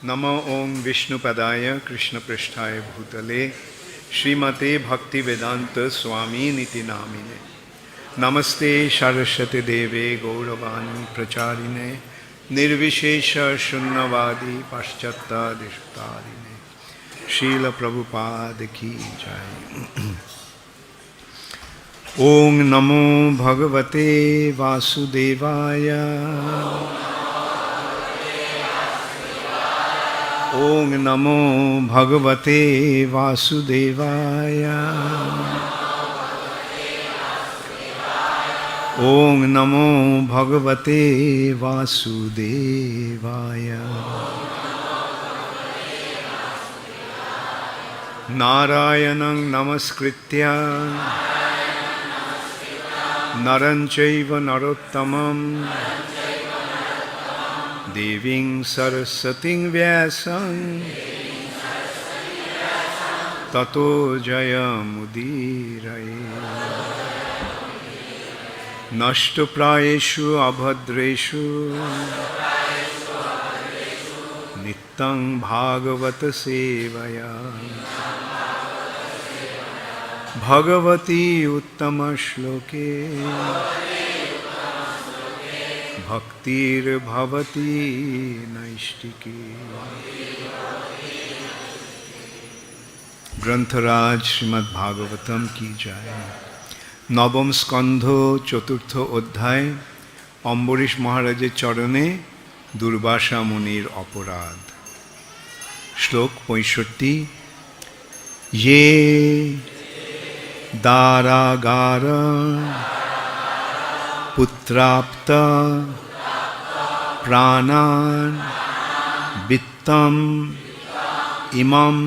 नमो ओं विष्णुपदाय कृष्णपृष्ठाय भूतले श्रीमते भक्तिवेदांत स्वामी निति नामिने नमस्ते सरस्वती देवे गौरवाणी प्रचारिणे निर्विशेष शून्यवादी पाश्चात्यादिष्टारिणे श्रील प्रभुपाद की जय। ओं नमो भगवते वासुदेवाय ओं नमो भगवते वासुदेवाय ओं नमो भगवते वासुदेवाय। नारायणं नमस्कृत्य नरं चैव नरोत्तमं देवीं सरस्वतीं व्यासं ततो जयमुदीरये। नष्टप्रायेषु अभद्रेषु नित्यं भागवत सेवया भगवती उत्तम श्लोके भक्तिर्भवती नैष्टिकी। ग्रंथराज श्रीमद् भागवतम की जय। नवम स्कंध चतुर्थ अध्याय अम्बरीश महाराजेर चरणे दुर्वासा मुनिर अपराध। श्लोक 65। ये दारागार पुत्राप्त प्राणान् वित्तम् इमं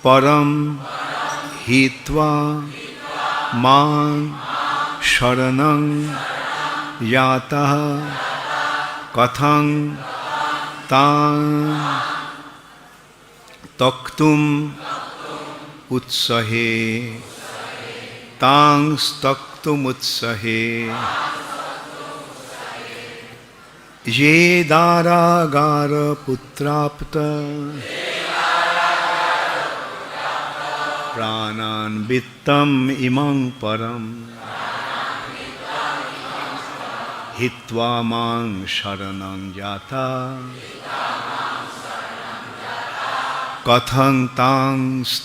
परम हित्वा मां शरणं यातः कथं तान् त्यक्तुम् उत्सहे तां त्यक्तुमुत्सहे। ये दारागार पुत्राप्त प्राणान् वित्तम् इमं परम् हित्वा मां शरणं याता कथं तां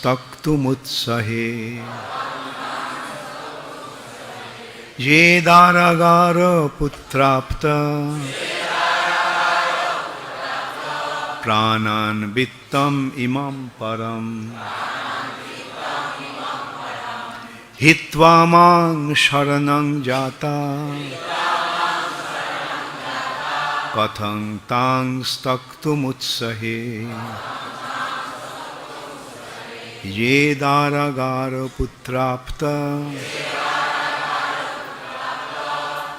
त्यक्तुमुत्सहे। ये दारागार पुत्राप्त प्राणान् वित्तम् इमं परम् हित्वा मां शरणं जाता कथं तां त्यक्तुमुत्सहे। ये दारागार पुत्राप्त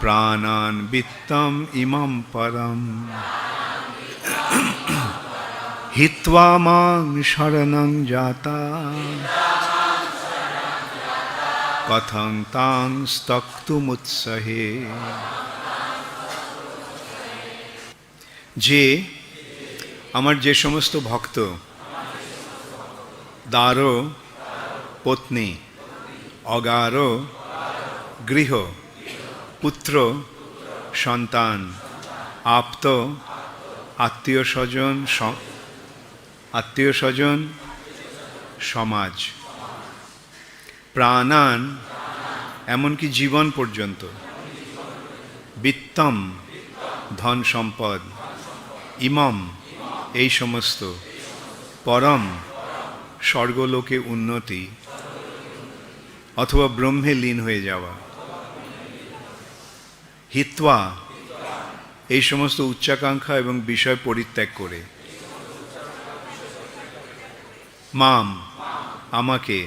प्राणान् वित्तम् इमं परम् हित्वा मां शरणं जाता कथं तां त्यक्तुमुत्सहे। যে আমার যে সমস্ত ভক্ত দারো পত্নী অগার গৃহ পুত্র সন্তান আপ্ত আত্মীয় স্বজন সমাজ প্রাণান এমনকি জীবন পর্যন্ত বিত্তম ধন সম্পদ ইমম এই সমস্ত পরম স্বর্গলোকে উন্নতি অথবা ব্রহ্মে লীন হয়ে যাওয়া হিত্বা এই সমস্ত উচ্চাকাঙ্ক্ষা এবং বিষয় পরিত্যাগ করে মাম আমাকে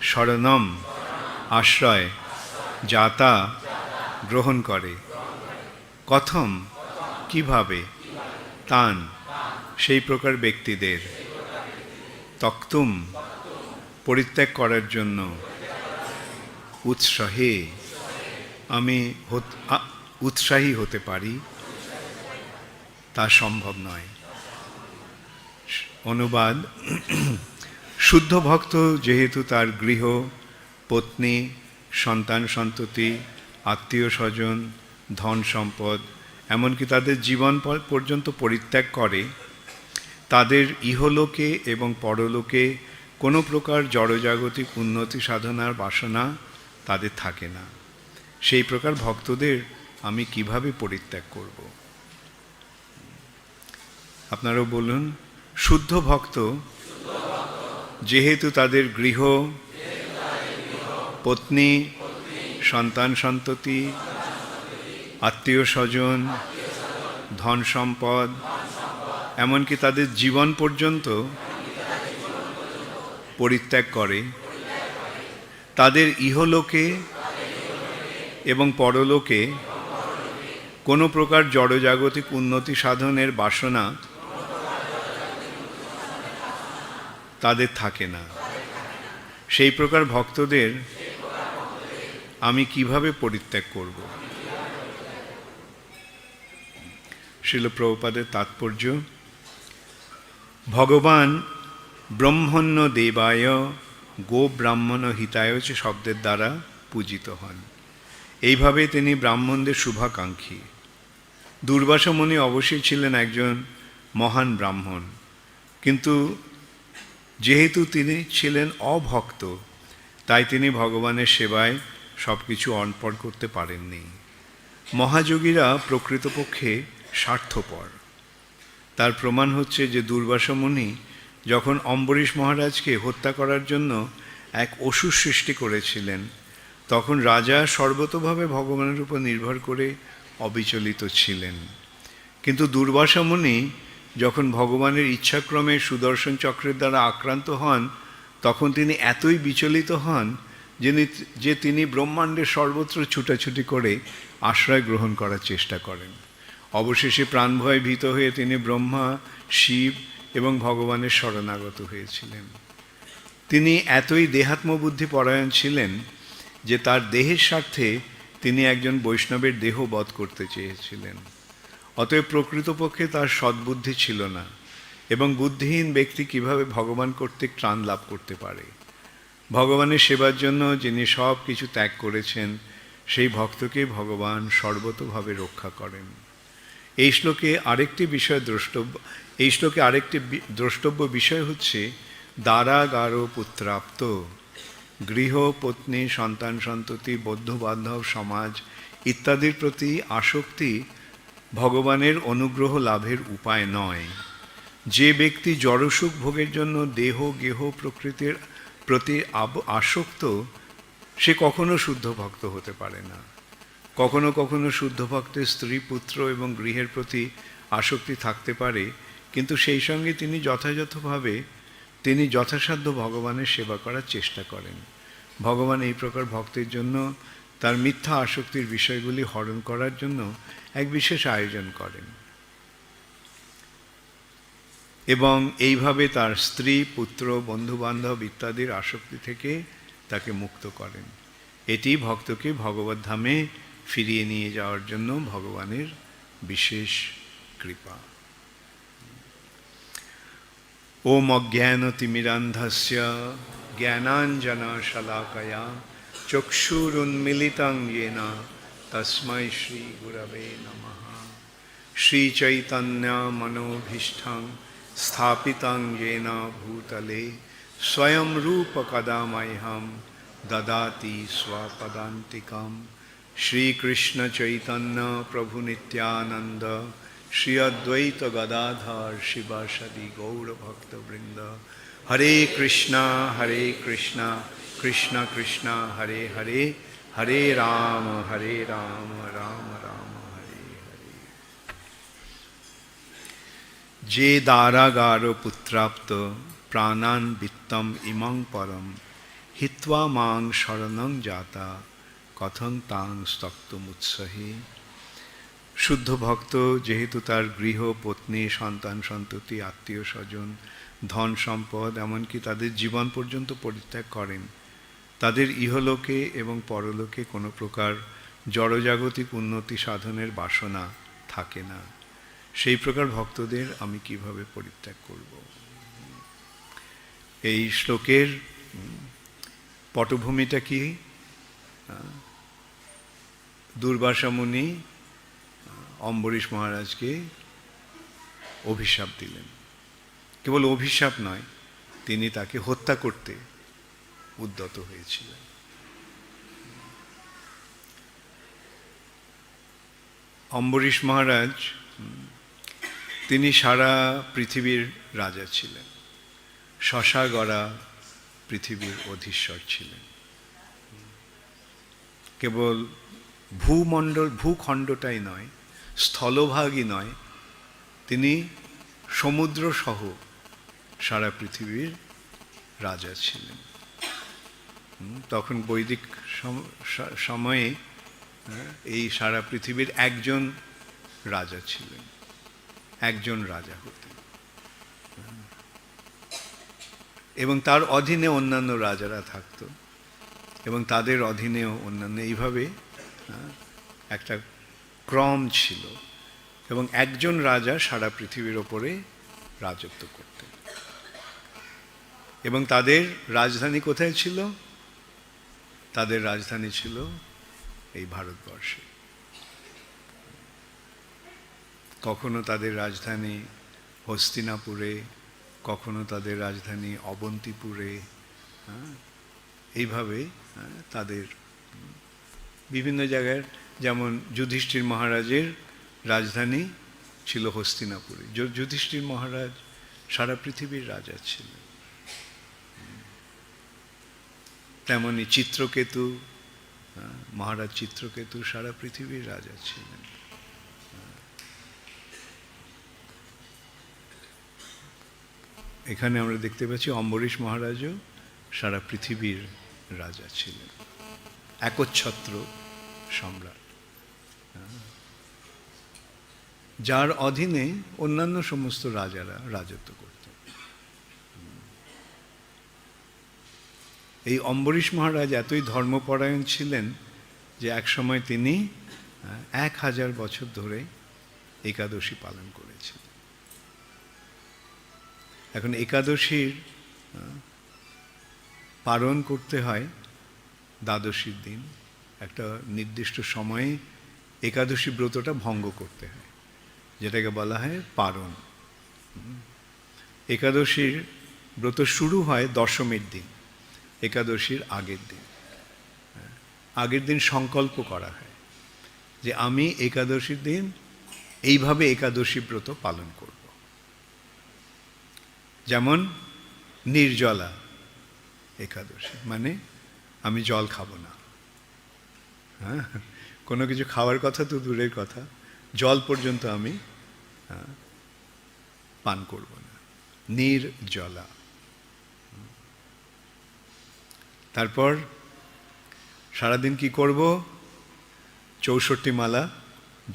শরণম আশ্রয় যাতা গ্রহণ করে কথম কিভাবে তান সেই প্রকার ব্যক্তিদের তক্তুম পরিত্যাগ করার জন্য উৎসাহে আমি উৎসাহী হতে পারি তা সম্ভব নয়। অনুবাদ। শুদ্ধ ভক্ত যেহেতু তার গৃহ, পত্নী, সন্তান সন্ততি, আত্মীয় স্বজন, ধন সম্পদ, এমনকি তাদের জীবন পর্যন্ত পরিত্যাগ করে, তাদের ইহলোকে এবং পরলোকে কোনো প্রকার জড়জাগতিক উন্নতি সাধনার বাসনা তাদের থাকে না। সেই প্রকার ভক্তদের আমি কিভাবে পরিত্যাগ করব? আপনারাও বলুন। শুদ্ধ ভক্ত যেহেতু তাদের গৃহ, পত্নী, সন্তান সন্ততি, আত্মীয় স্বজন, ধন সম্পদ, এমনকি তাদের জীবন পর্যন্ত পরিত্যাগ করে, তাদের ইহলোকে এবং পরলোকে কোনো প্রকার জড়জাগতিক উন্নতি সাধনের বাসনা তাদের থাকে না। সেই প্রকার ভক্তদের আমি কিভাবে পরিত্যাগ করব? শ্রীল প্রভুপাদের তাৎপর্য: ভগবান ব্রহ্মণ্য দেবায় গো ব্রাহ্মণ হিতায় শব্দের দ্বারা পূজিত হন। এইভাবে তিনি ব্রাহ্মণদের শুভাকাঙ্ক্ষী। দুর্বাসা মুনি অবশ্যই ছিলেন একজন মহান ব্রাহ্মণ, কিন্তু যেহেতু তিনি ছিলেন অভক্ত, তাই তিনি ভগবানের সেবায় সব কিছু অর্পণ করতে পারেননি। মহাযোগীরা প্রকৃতপক্ষে স্বার্থপর। তার প্রমাণ হচ্ছে যে দুর্বাসা মুনি যখন অম্বরীশ মহারাজকে হত্যা করার জন্য এক অসুর সৃষ্টি করেছিলেন, তখন রাজা সর্বতোভাবে ভগবানের উপর নির্ভর করে অবিচলিত ছিলেন। কিন্তু দুর্বাসা মুনি যখন ভগবানের ইচ্ছাক্রমে সুদর্শন চক্রের দ্বারা আক্রান্ত হন, তখন তিনি এতই বিচলিত হন যে তিনি ব্রহ্মাণ্ডের সর্বত্র ছুটাছুটি করে আশ্রয় গ্রহণ করার চেষ্টা করেন। অবশেষে প্রাণভয়ে ভীত হয়ে তিনি ব্রহ্মা, শিব এবং ভগবানের শরণাগত হয়েছিলেন। তিনি এতই দেহাত্মবুদ্ধি পরায়ণ ছিলেন যে তার দেহের স্বার্থে তিনি একজন বৈষ্ণবের দেহ বধ করতে চেয়েছিলেন। অতএব প্রকৃতপক্ষে তার সদ্বুদ্ধি ছিল না, এবং বুদ্ধিহীন ব্যক্তি কিভাবে ভগবান কর্তৃক ত্রাণ লাভ করতে পারে? ভগবানের সেবার জন্য যিনি সব কিছু ত্যাগ করেছেন, সেই ভক্তকে ভগবান সর্বতোভাবে রক্ষা করেন। এই শ্লোকে আরেকটি দ্রষ্টব্য বিষয় হচ্ছে দ্বারাগার পুত্রাপ্ত। গৃহ, পত্নী, সন্তান সন্ততি, বন্ধু বান্ধব, সমাজ ইত্যাদির প্রতি আসক্তি ভগবানের অনুগ্রহ লাভের উপায় নয়। যে ব্যক্তি জড়সুখ ভোগের জন্য দেহ, গেহ, প্রকৃতির প্রতি আসক্ত, সে কখনো শুদ্ধ ভক্ত হতে পারে না। কখনো কখনো শুদ্ধ ভক্তের স্ত্রী, পুত্র এবং গৃহের প্রতি আসক্তি থাকতে পারে, কিন্তু সেই সঙ্গে তিনি যথাসাধ্য ভগবানের সেবা করার চেষ্টা করেন। ভগবান এই প্রকার ভক্তের জন্য তার মিথ্যা আসক্তির বিষয়গুলি হরণ করার জন্য এক বিশেষ আয়োজন করেন, এবং এইভাবে তার স্ত্রী, পুত্র, বন্ধুবান্ধব ইত্যাদির আসক্তি থেকে তাকে মুক্ত করেন। এটি ভক্তকে ভগবত ধামে ফিরিয়ে নিয়ে যাওয়ার জন্য ভগবানের বিশেষ কৃপা। ওম অজ্ঞানতিমিরান্ধস্য জ্ঞানাঞ্জনশলাকয়া চক্ষুরুন্মিলিতং येन তস্मै শ্রীগুরবে নমঃ। শ্রীচৈতন্যমনোভীষ্টং স্থাপিतं येन ভূতলে স্বয়ং রূপ কদা মह्यं দদাতি স্বপদান্তিকम्। শ্রীকৃষ্ণ চৈতন্য প্রভু নিত্যানন্দ শ্রী অদ্বৈত গদাধর শিবাসাদি গৌরভক্তবৃন্দ। হরে কৃষ্ণ কৃষ্ণ কৃষ্ণ হরে হরে, হরে রাম রাম রাম হরে হরে। যে দারাগার পুত্রাপ্ত প্রাণান বিত্তম ইমং পরম হিত্বা মাং শরণং জাতা কথং তাং স্তক্তুমুৎসহে। শুদ্ধ ভক্ত যেহেতু তার গৃহ, পত্নী, সন্তান সন্ততি, আত্মীয় স্বজন, ধন সম্পদ, এমনকি তাদের জীবন পর্যন্ত পরিত্যাগ করেন, তাদের ইহলোকে এবং পরলোকে কোনো প্রকার জড়জাগতিক উন্নতি সাধনের বাসনা থাকে না। সেই প্রকার ভক্তদের আমি কিভাবে পরিত্যাগ করব? এই শ্লোকের পটভূমিটা কি? দুর্বাসা মুনি অম্বরীশ মহারাজকে অভিশাপ দিলেন। কেবল অভিশাপ নয়, তিনি তাকে হত্যা করতে উদ্যত হয়েছিলেন। অম্বরীশ মহারাজ তিনি সারা পৃথিবীর রাজা ছিলেন, শশা গড়া পৃথিবীর অধীশ্বর ছিলেন। কেবল ভূখণ্ডটাই নয়, স্থলভাগই নয়, তিনি সমুদ্র সহ সারা পৃথিবীর রাজা ছিলেন। তখন বৈদিক সময়ে এই সারা পৃথিবীর একজন রাজা ছিলেন, একজন রাজা হতেন, এবং তার অধীনে অন্যান্য রাজারা থাকত, এবং তাদের অধীনেও অন্যান্য, এইভাবে একটা ক্রম ছিল, এবং একজন রাজা সারা পৃথিবীর ওপরে রাজত্ব করতেন। এবং তাদের রাজধানী কোথায় ছিল? তাদের রাজধানী ছিল এই ভারতবর্ষে। কখনো তাদের রাজধানী হস্তিনাপুরে, কখনো তাদের রাজধানী অবন্তিপুরে, এইভাবে তাদের বিভিন্ন জায়গায়, যেমন যুধিষ্ঠির মহারাজের রাজধানী ছিল হস্তিনাপুরে। যুধিষ্ঠির মহারাজ সারা পৃথিবীর রাজা ছিলেন। তেমনি চিত্রকেতু, মহারাজ চিত্রকেতু সারা পৃথিবীর রাজা ছিলেন। এখানে আমরা দেখতে পাচ্ছি অম্বরীশ মহারাজও সারা পৃথিবীর রাজা ছিলেন, একচ্ছত্র সম্রাট, যার অধীনে অন্যান্য সমস্ত রাজারা রাজত্ব করতেন। এই অম্বরীশ মহারাজ এতই ধর্মপরায়ণ ছিলেন যে একসময় তিনি 1000 বছর ধরে একাদশী পালন করেছিলেন। এখন একাদশীর পালন করতে হয় দ্বাদশীর দিন, একটা নির্দিষ্ট সময়ে একাদশী ব্রতটা ভঙ্গ করতে হয়, যেটাকে বলা হয় পারণ। একাদশীর ব্রত শুরু হয় দশমীর দিন, একাদশীর আগের দিন। আগের দিন সংকল্প করা হয় যে আমি একাদশীর দিন এইভাবে একাদশী ব্রত পালন করব। যেমন নির্জলা একাদশী, মানে আমি জল খাবো না, হ্যাঁ, কোনো কিছু খাওয়ার কথা তো দূরের কথা, জল পর্যন্ত আমি পান করব না, নির্জলা। তারপর সারাদিন কি করব? 64 মালা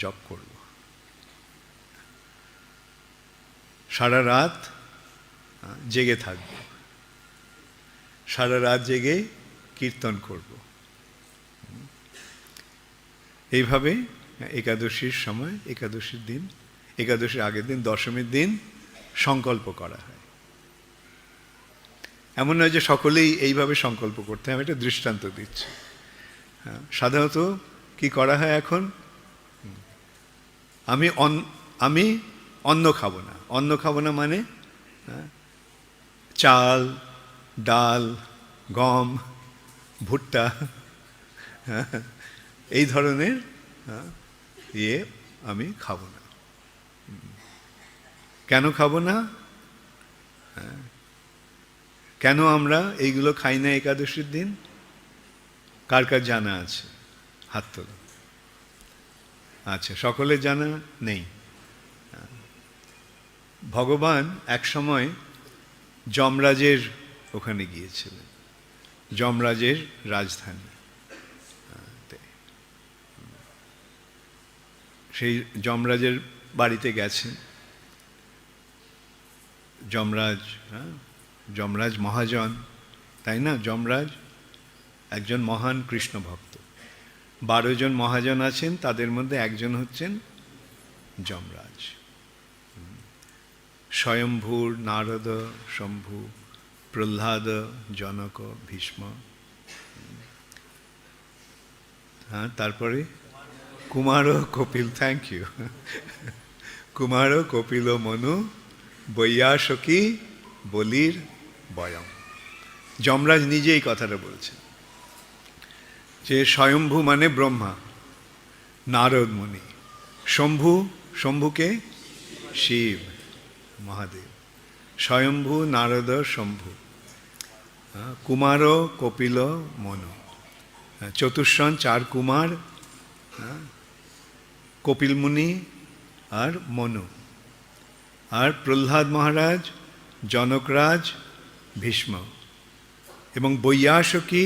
জপ করব, সারা রাত জেগে থাকব, সারা রাত জেগে কীর্তন করব। এইভাবে একাদশীর সময়, একাদশীর দিন, একাদশীর আগের দিন, দশমীর দিন সংকল্প করা হয়। এমন নয় যে সকলেই এইভাবে সংকল্প করতে হয়, আমি একটা দৃষ্টান্ত দিচ্ছি। সাধারণত কি করা হয় এখন? আমি অন্ন খাবো না। অন্ন খাবো না মানে চাল, ডাল, গম, ভুট্টা, এই ধরনের আমি খাবো না। কেন খাবো না? কেন আমরা এইগুলো খাই না একাদশীর দিন? কার কার জানা আছে? হাত তোলো। আচ্ছা, সকলের জানা নেই। ভগবান এক সময় যমরাজের ওখানে গিয়েছিলেন, যমরাজের রাজধানী। সেই যমরাজের বাড়িতে গেছেন। যমরাজ, যমরাজ মহাজন, তাই না? যমরাজ একজন মহান কৃষ্ণ ভক্ত। 12 জন মহাজন আছেন, তাদের মধ্যে একজন হচ্ছেন যমরাজ। স্বয়ম্ভূর, নারদ, শম্ভু প্রহ্লাদ, জনক, ভীষ্ম। হ্যাঁ, তারপরে কুমার ও কপিল, থ্যাংক ইউ, কুমার ও কপিল মনু বৈয়াসকি বলির বয়ম। যমরাজ নিজে এই কথাটা বলছেন যে স্বয়ম্ভু মানে ব্রহ্মা, নারদ মুনি, শম্ভু, শম্ভুকে শিব মহাদেব, স্বয়ম্ভু নারদ শম্ভু, কুমার কপিল মনু, চতুর্ষণ 4 কুমার, কপিল মুনি আর মনু, আর প্রহ্লাদ মহারাজ, জনকরাজ, ভীষ্ম, এবং বৈয়াসকি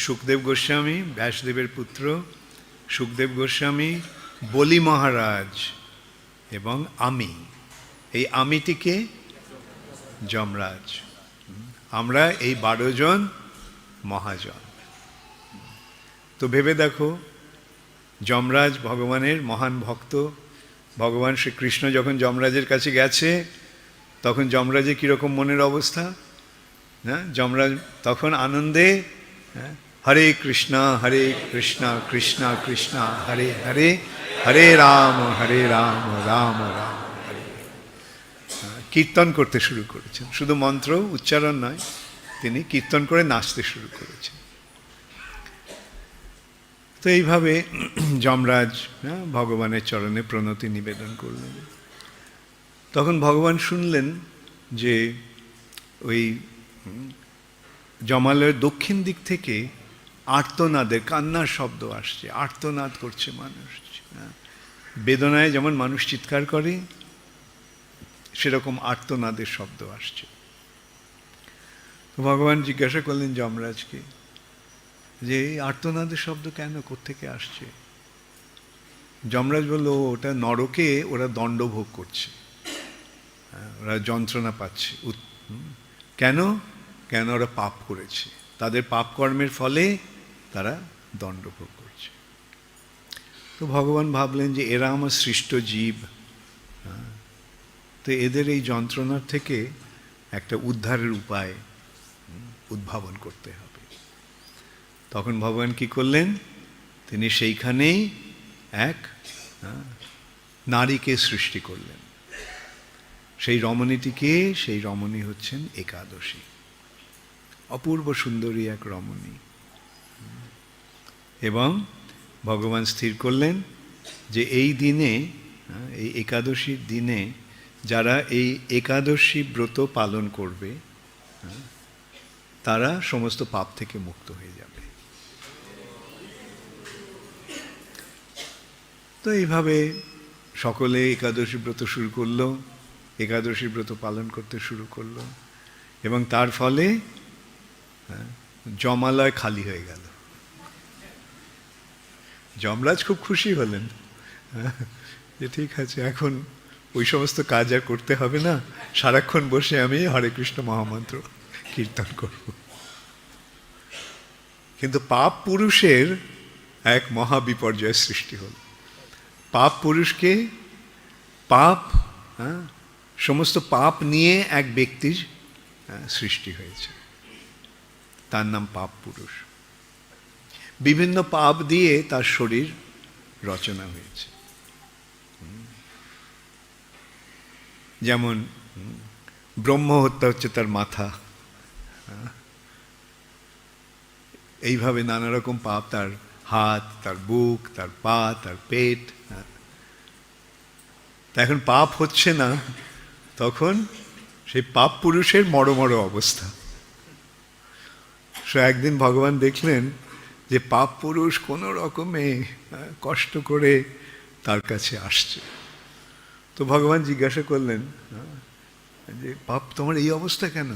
সুখদেব গোস্বামী, ব্যাসদেবের পুত্র সুখদেব গোস্বামী, বলি মহারাজ এবং আমি। এই আমিটিকে যমরাজ। আমরা এই 12 জন মহাজন। তো ভেবে দেখো, যমরাজ ভগবানের মহান ভক্ত। ভগবান শ্রীকৃষ্ণ যখন যমরাজের কাছে গেছে তখন যমরাজের কীরকম মনের অবস্থা? হ্যাঁ, যমরাজ তখন আনন্দে হরে কৃষ্ণ কৃষ্ণ কৃষ্ণ হরে হরে, হরে রাম রাম রাম হরে। কীর্তন করতে শুরু করেছেন, শুধু মন্ত্র উচ্চারণ নয়, তিনি কীর্তন করে নাচতে শুরু করেছেন। তো এইভাবে যমরাজ ভগবানের চরণে প্রণতি নিবেদন করলেন। তখন ভগবান শুনলেন যে ওই জমালয়ের দক্ষিণ দিক থেকে আর্তনাদের, কান্নার শব্দ আসছে, আর্তনাদ করছে মানুষ। বেদনায় যেমন মানুষ চিৎকার করে সেরকম আর্তনাদের শব্দ আসছে। তো ভগবান জিজ্ঞাসা করলেন যমরাজকে যে এই আর্তনাদের শব্দ কেন, কোত্থেকে আসছে? যমরাজ বলল, ওটা নরকে ওরা দণ্ড ভোগ করছে, ওরা যন্ত্রণা পাচ্ছে। কেন? কেন ওরা পাপ করেছে, তাদের পাপ কর্মের ফলে তারা দণ্ড ভোগ করছে। তো ভগবান ভাবলেন যে এরা আমার সৃষ্ট জীব, তো এদের এই যন্ত্রণার থেকে একটা উদ্ধারের উপায় উদ্ভাবন করতে হবে। তখন ভগবান কি করলেন? তিনি সেইখানেই এক নারীকে সৃষ্টি করলেন। সেই রমণীটিকে, সেই রমণী হচ্ছেন একাদশী, অপূর্ব সুন্দরী এক রমণী। এবং ভগবান স্থির করলেন যে এই দিনে, এই একাদশীর দিনে যারা এই একাদশী ব্রত পালন করবে তারা সমস্ত পাপ থেকে মুক্ত হয়ে যাবে। তো এইভাবে সকলে একাদশী ব্রত শুরু করলো, একাদশী ব্রত পালন করতে শুরু করলো, এবং তার ফলে যমালয় খালি হয়ে গেল। যমরাজ খুব খুশি হলেন যে ঠিক আছে, এখন ওই সমস্ত কাজ আর করতে হবে না, সারাক্ষণ বসে আমি হরে কৃষ্ণ মহামন্ত্র কীর্তন করব। কিন্তু পাপ পুরুষের এক মহা বিপর্যয়ের সৃষ্টি হল। পাপ পুরুষকে, পাপ, সমস্ত পাপ নিয়ে এক ব্যক্তির সৃষ্টি হয়েছে, তার নাম পাপ পুরুষ। বিভিন্ন পাপ দিয়ে তার শরীর রচনা হয়েছে। যেমন ব্রহ্ম হত্যা হচ্ছে তার মাথা, এইভাবে নানা রকম পাপ, তার হাত, তার বুক, তার পা, তার পেট। তা এখন পাপ হচ্ছে না, তখন সেই পাপ পুরুষের মরো অবস্থা। সো একদিন ভগবান দেখলেন যে পাপ পুরুষ কোনো রকমে কষ্ট করে তার কাছে আসছে। তো ভগবান জিজ্ঞাসা করলেন যে পাপ, তোমার এই অবস্থা কেন?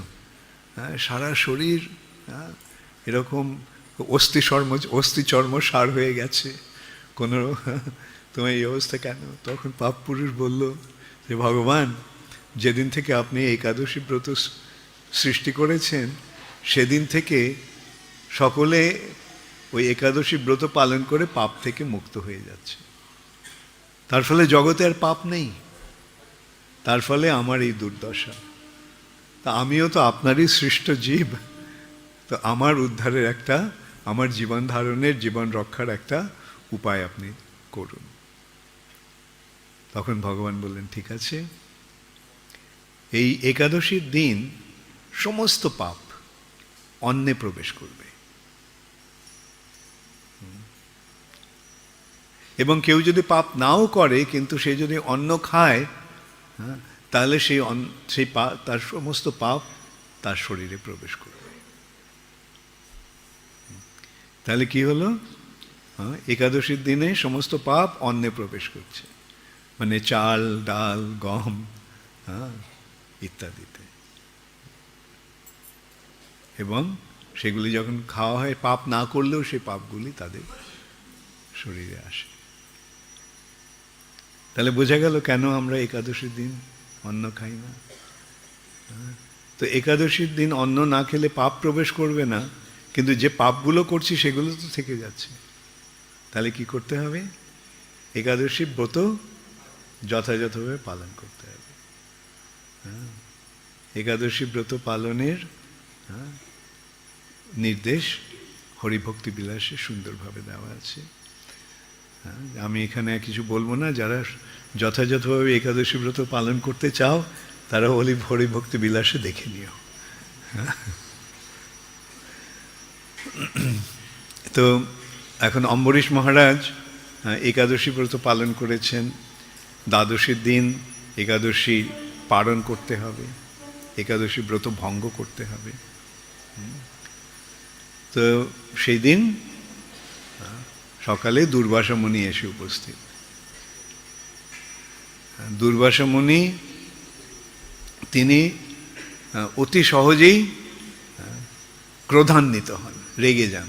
সারা শরীর এরকম অস্থি চর্ম সার হয়ে গেছে, কোনো তোমার এই অবস্থা কেন? তখন পাপ পুরুষ বলল যে ভগবান, যেদিন থেকে আপনি একাদশী ব্রত সৃষ্টি করেছেন সেদিন থেকে সকলে ওই একাদশী ব্রত পালন করে পাপ থেকে মুক্ত হয়ে যাচ্ছে। তার ফলে জগতে আর পাপ নেই, তার ফলে আমার এই দুর্দশা। আমিও তো আপনারই সৃষ্ট জীব, তো আমার উদ্ধারের একটা, আমার জীবন ধারণের, জীবন রক্ষার একটা উপায় আপনি করুন। তখন ভগবান বললেন, ঠিক আছে, এই একাদশীর দিন সমস্ত পাপ অন্নে প্রবেশ করবে, এবং কেউ যদি পাপ নাও করে কিন্তু সে যদি অন্ন খায়, তাহলে সেই তার সমস্ত পাপ তার শরীরে প্রবেশ করবে। তাহলে কি হলো? একাদশীর দিনে সমস্ত পাপ অন্নে প্রবেশ করছে, মানে চাল, ডাল, গম ইত্যাদিতে, এবং সেগুলি যখন খাওয়া হয়, পাপ না করলেও সেই পাপগুলি তাদের শরীরে আসে। তাহলে বোঝা গেল কেন আমরা একাদশীর দিন অন্ন খাই না। তো একাদশীর দিন অন্ন না খেলে পাপ প্রবেশ করবে না, কিন্তু যে পাপগুলো করছি সেগুলো তো থেকে যাচ্ছে। তাহলে কি করতে হবে? একাদশী ব্রত যথাযথভাবে পালন করতে হবে। একাদশী ব্রত পালনের নির্দেশ হরিভক্তি বিলাসে সুন্দরভাবে দেওয়া আছে। আমি এখানে কিছু বলবো না। যারা যথাযথভাবে একাদশী ব্রত পালন করতে চাও তারা হরিভক্তি বিলাসে দেখে নিও। তো এখন অম্বরীশ মহারাজ একাদশী ব্রত পালন করেছেন। দ্বাদশীর দিন একাদশী পালন করতে হবে, একাদশী ব্রত ভঙ্গ করতে হবে। তো সেই দিন সকালে দুর্বাসা মুনি এসে উপস্থিত। দুর্বাসা মুনি তিনি অতি সহজেই ক্রোধান্বিত হন, রেগে যান।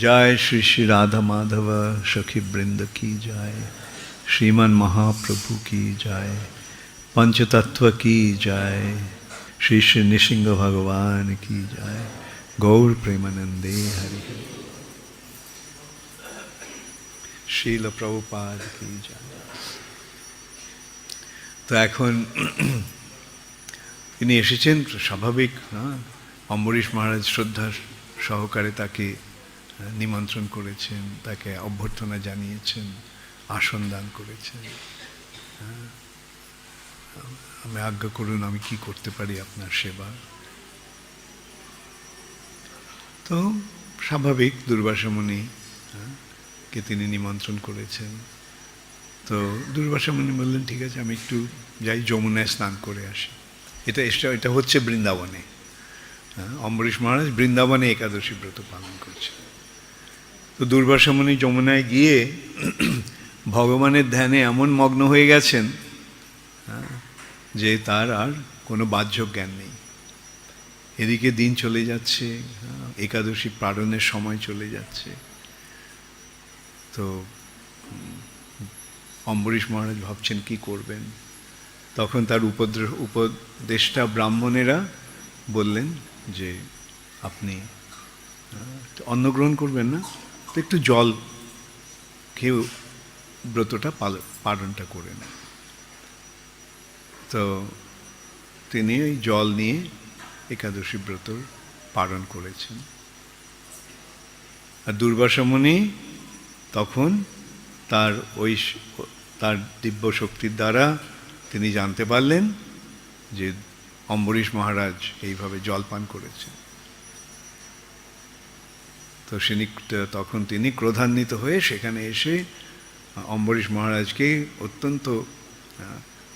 জয় শ্রী শ্রী রাধা মাধব সখী বৃন্দ কি জয়, শ্রীমান মহাপ্রভু কি জয়, পঞ্চতত্ত্ব কি জয়, শ্রী শ্রী নৃসিংহ ভগবান কি জয়, গৌর প্রেমানন্দে হরি হরি, শ্রীল প্রভুপাদ কি জয়। তো এখন তিনি এসেছেন, স্বাভাবিক। অম্বরীশ মহারাজ শ্রদ্ধা সহকারে তাকে নিমন্ত্রণ করেছেন, তাকে অভ্যর্থনা জানিয়েছেন, আসন দান করেছেন। আমি আজ্ঞা করুন, আমি কি করতে পারি আপনার সেবা। তো স্বাভাবিক, দুর্বাসা মুনি কে তিনি নিমন্ত্রণ করেছেন। তো দুর্বাসা মুনি বললেন, ঠিক আছে, আমি একটু যাই, যমুনায় স্নান করে আসি। এটা হচ্ছে বৃন্দাবনে। অম্বরীশ মহারাজ বৃন্দাবনে একাদশী ব্রত পালন করছে। তো দুর্বাসা মুনি যমুনায় গিয়ে ভগবানের ধ্যানে এমন মগ্ন হয়ে গেছেন যে তার আর কোনো বাহ্য জ্ঞান নেই। এদিকে দিন চলে যাচ্ছে, একাদশী পালনের সময় চলে যাচ্ছে। তো অম্বরীশ মহারাজ ভাবছেন কি করবেন। তখন তার উপদেষ্টা ব্রাহ্মণেরা বললেন যে, আপনি অন্ন গ্রহণ করবেন না, তো একটু জল খেয়ে ব্রতটা পালনটা করেন। তো তিনি ওই জল নিয়ে একাদশী ব্রত পালন করেছেন। আর দুর্বাসা মুনি তখন তার দিব্য শক্তির দ্বারা তিনি জানতে পারলেন যে অম্বরীশ মহারাজ এইভাবে জল পান করেছেন। তো তখন তিনি ক্রোধান্বিত হয়ে সেখানে এসে অম্বরীশ মহারাজকে অত্যন্ত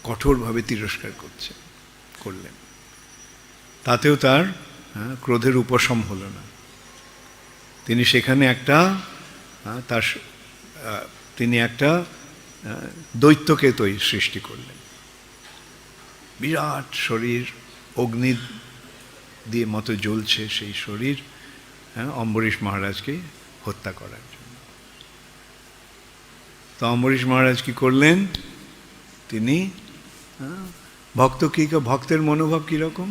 কঠোরভাবে তিরস্কার করলেন। তাতেও তার ক্রোধের উপশম হলো না। তিনি সেখানে তিনি একটা দৈত্যকে সৃষ্টি করলেন। বিরাট শরীর, অগ্নি দিয়ে মতো জ্বলছে সেই শরীর, অম্বরীশ মহারাজকে হত্যা করার জন্য। তো অম্বরীশ মহারাজ কি করলেন? তিনি ভক্তের মনোভাব কীরকম?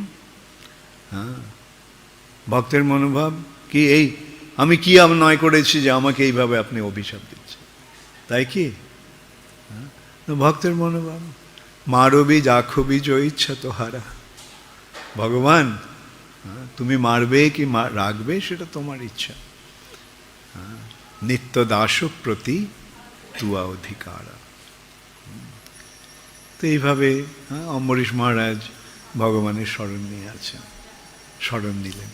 ভক্তের মনোভাব কি? এই আমি কি নয় করেছি যে আমাকে এইভাবে আপনি অভিশাপ দিচ্ছেন, তাই কি? ভক্তের মনোভাব, মারবি যাখবি জয় ইচ্ছা তোহারা, ভগবান তুমি মারবে কি রাখবে সেটা তোমার ইচ্ছা, নিত্য দাস প্রতি তুয়া অধিকার। তো এইভাবে অম্বরীশ মহারাজ ভগবানের শরণ নিয়ে আছেন, শরণ নিলেন।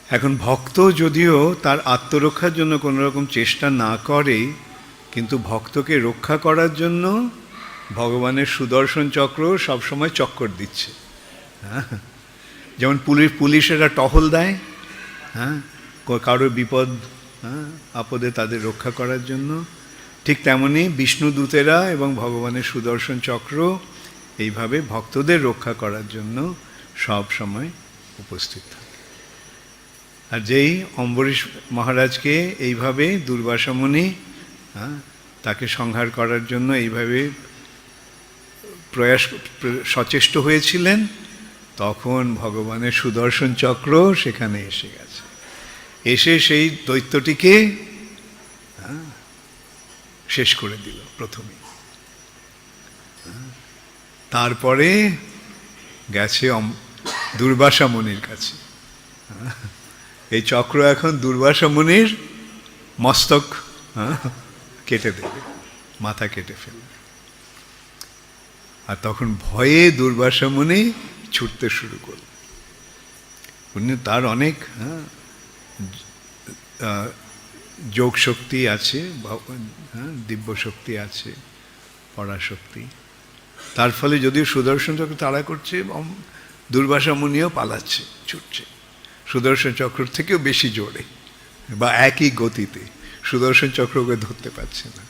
এখন ভক্ত যদিও তার আত্মরক্ষার জন্য কোনো রকম চেষ্টা না করে, কিন্তু ভক্তকে রক্ষা করার জন্য ভগবানের সুদর্শন চক্র সবসময় চক্কর দিচ্ছে। যেমন পুলিশেরা টহল দেয়, কারোর বিপদ আপদে তাদের রক্ষা করার জন্য, ঠিক তেমনি বিষ্ণুদূতেরা এবং ভগবানের সুদর্শন চক্র এইভাবে ভক্তদের রক্ষা করার জন্য সব সময় উপস্থিত থাকে। আর যেই অম্বরীশ মহারাজকে এইভাবে দুর্বাসা মুনি তাকে সংহার করার জন্য এইভাবে সচেষ্ট হয়েছিলেন, তখন ভগবানের সুদর্শন চক্র সেখানে এসে গেছে, এসে সেই দৈত্যটিকে শেষ করে দিল প্রথমে। তারপরে গেছে দুর্বাসা মুনির কাছে। এই চক্র এখন দুর্বাসা মুনির মস্তক কেটে দেবে, মাথা কেটে ফেলবে। আর তখন ভয়ে দুর্বাসা মুনি ছুটতে শুরু করল। উনি তার অনেক যোগ শক্তি আছে, দিব্য শক্তি আছে, পরাশক্তি। তার ফলে যদিও সুদর্শন চক্র তাড়া করছে, দুর্বাসা মুনিও পালাচ্ছে, ছুটছে সুদর্শন চক্র থেকেও বেশি জোরে বা একই গতিতে। সুদর্শন চক্রকে ধরতে পারছে না।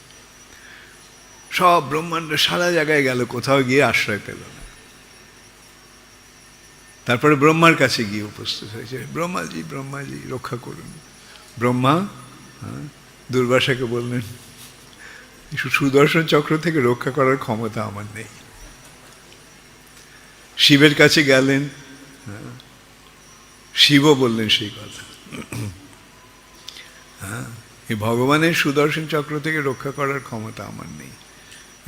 সব ব্রহ্মাণ্ড সারা জায়গায় গেল, কোথাও গিয়ে আশ্রয় পেল না। তারপরে ব্রহ্মার কাছে গিয়ে উপস্থিত হয়েছে, ব্রহ্মাজি ব্রহ্মাজি রক্ষা করুন। ব্রহ্মা দুর্বাসাকে বললেন, সুদর্শন চক্র থেকে রক্ষা করার ক্ষমতা আমার নেই। শিবের কাছে গেলেন, শিবও বললেন সেই কথা। এই ভগবানের সুদর্শন চক্র থেকে রক্ষা করার ক্ষমতা আমার নেই।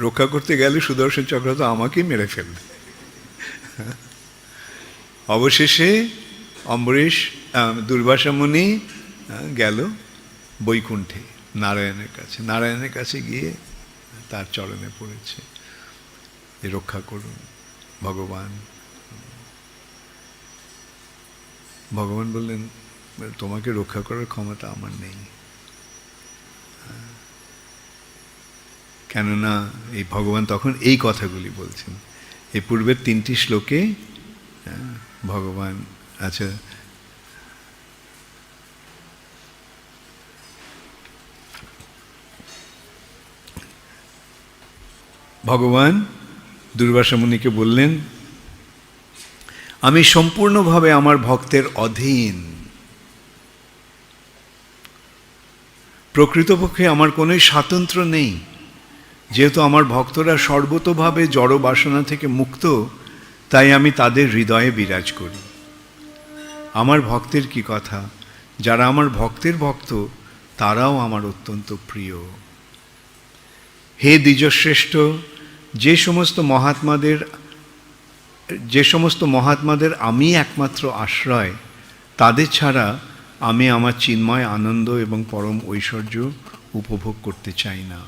রক্ষা করতে গেলে সুদর্শন চক্র তো আমাকেই মেরে ফেলবে। অবশেষে অম্বরীশ দুর্বাসা মুনি গেল বৈকুণ্ঠে নারায়ণের কাছে। নারায়ণের কাছে গিয়ে তার চরণে পড়েছে, রক্ষা করুন ভগবান। ভগবান বললেন, তোমাকে রক্ষা করার ক্ষমতা আমার নেই। কেননা এই ভগবান তখন এই কথাগুলি বলছেন। এই পূর্বের 3টি শ্লোকে ভগবান, আচ্ছা ভগবান দুর্বাসা মুনিকে বললেন, আমি সম্পূর্ণভাবে আমার ভক্তের অধীন। প্রকৃতপক্ষে আমার কোনো স্বাতন্ত্র্য নেই, যেহেতু আমার ভক্তরা সর্বতোভাবে জড় বাসনা থেকে মুক্ত, তাই আমি তাদের হৃদয়ে বিরাজ করি। আমার ভক্তের কি কথা, যারা আমার ভক্তের ভক্ত তারাও আমার অত্যন্ত প্রিয়। হে দ্বিজশ্রেষ্ঠ, যে সমস্ত মহাত্মাদের আমি একমাত্র আশ্রয়, তাদের ছাড়া আমি আমার চিন্ময় আনন্দ এবং পরম ঐশ্বর্য উপভোগ করতে চাই না।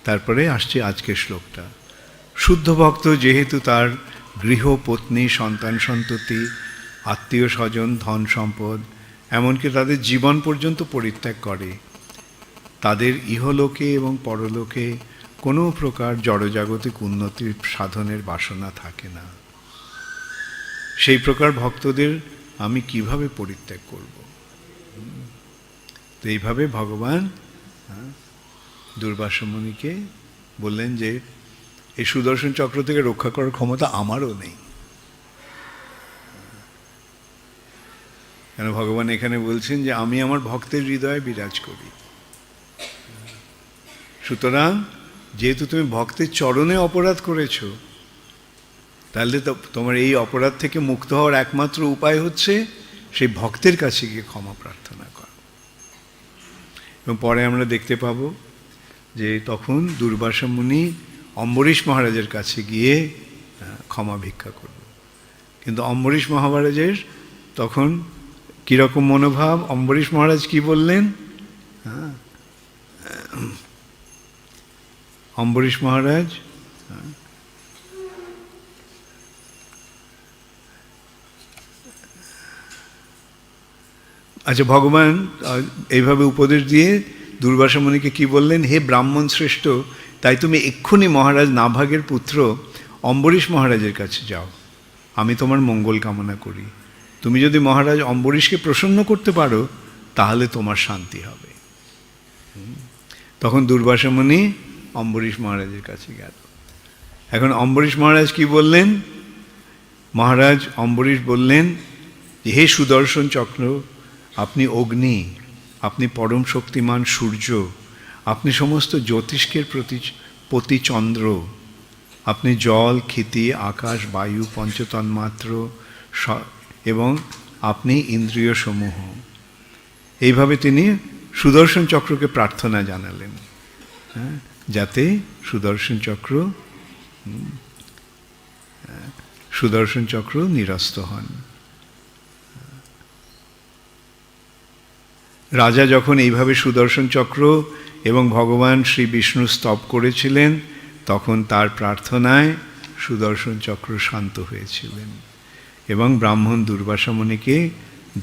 তারপরে আসছে আজকের শ্লোকটা। শুদ্ধ ভক্ত যেহেতু তার গৃহ, পত্নী, সন্তান সন্ততি, আত্মীয় স্বজন, ধন সম্পদ, এমনকি তাদের জীবন পর্যন্ত পরিত্যাগ করে, তাদের ইহলোকে এবং পরলোকে কোনো প্রকার জড়জাগতিক উন্নতির সাধনের বাসনা থাকে না। সেই প্রকার ভক্তদের আমি কিভাবে পরিত্যাগ করব? তো এইভাবে ভগবান দুর্বাসা মুনিকে বললেন যে এই সুদর্শন চক্র থেকে রক্ষা করার ক্ষমতা আমারও নেই। কেন ভগবান এখানে বলছেন যে আমি আমার ভক্তের হৃদয়ে বিরাজ করি। সুতরাং যেহেতু তুমি ভক্তের চরণে অপরাধ করেছো, তাহলে তো তোমার এই অপরাধ থেকে মুক্ত হওয়ার একমাত্র উপায় হচ্ছে সেই ভক্তের কাছে গিয়ে ক্ষমা প্রার্থনা করা। এবং পরে আমরা দেখতে পাবো যে তখন দুর্বাসা মুনি অম্বরীশ মহারাজের কাছে গিয়ে ক্ষমা ক্ষমা ভিক্ষা করব। কিন্তু অম্বরীশ মহারাজের তখন কীরকম মনোভাব? অম্বরীশ মহারাজ কি বললেন? অম্বরীশ মহারাজ আচ্ছা, ভগবান এইভাবে উপদেশ দিয়ে দুর্বাসা মুনিকে কি বললেন? হে ব্রাহ্মণ শ্রেষ্ঠ, তাই তুমি এক্ষুনি মহারাজ নাভাগের পুত্র অম্বরীশ মহারাজের কাছে যাও, আমি তোমার মঙ্গল কামনা করি। তুমি যদি মহারাজ অম্বরীশকে প্রসন্ন করতে পারো তাহলে তোমার শান্তি হবে। তখন দুর্বাসা মুনি অম্বরীশ মহারাজের কাছে গেল। এখন অম্বরীশ মহারাজ কি বললেন? মহারাজ অম্বরীশ বললেন যে হে সুদর্শন চক্র, আপনি অগ্নি, আপনি পরম শক্তিমান সূর্য, আপনি সমস্ত জ্যোতিষ্কের প্রতি চন্দ্র, আপনি জল, ক্ষিতি, আকাশ, বায়ু, পঞ্চতন্মাত্র এবং আপনি ইন্দ্রিয় সমূহ। এইভাবে তিনি সুদর্শন চক্রকে প্রার্থনা জানালেন, যাতে সুদর্শন চক্র নিরস্ত হন। রাজা যখন এইভাবে সুদর্শন চক্র এবং ভগবান শ্রী বিষ্ণু স্তব করেছিলেন, তখন তার প্রার্থনায় সুদর্শন চক্র শান্ত হয়েছিলেন এবং ব্রাহ্মণ দুর্বাসা মুনিকে